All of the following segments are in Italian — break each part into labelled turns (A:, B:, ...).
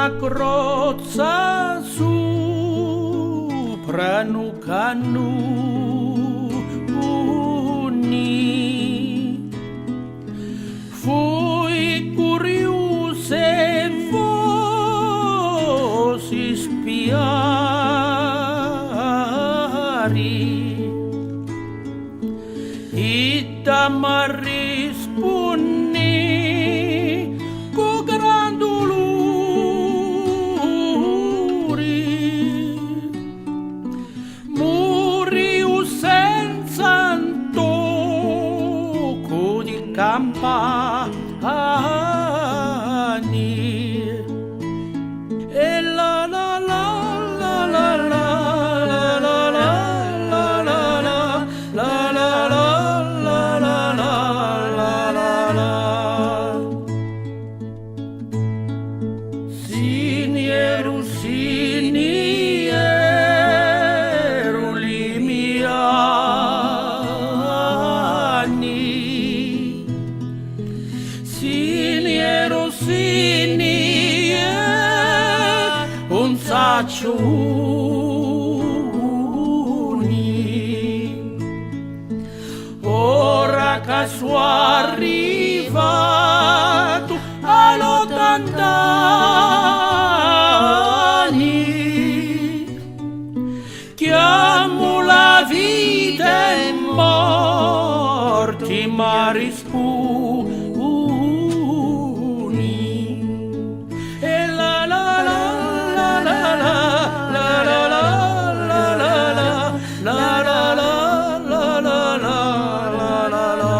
A: una crozza sopra un cannoni. Fui curioso e vosi spiari. E da mi rispondi con gran dolore. Moriu senza un tocco di campani. E la la la la la la la la la la la la. Siniero, li miei anni. Siniero, un saccioni. Ora che sono arrivato all'80 anni, chiamo la vita e morti ma risponi. E la la la la la la la la la la la la la.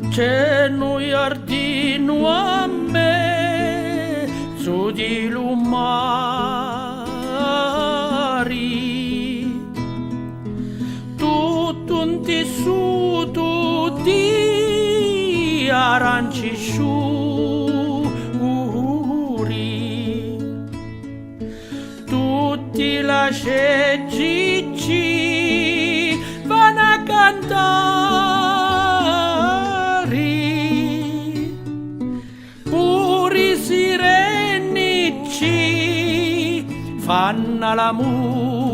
A: C'è un giardino a me su di lumari, tutto un tessuto di aranci sciuri, tutti la ceccici vanno a cantare, pure i sirenici fanno l'amore.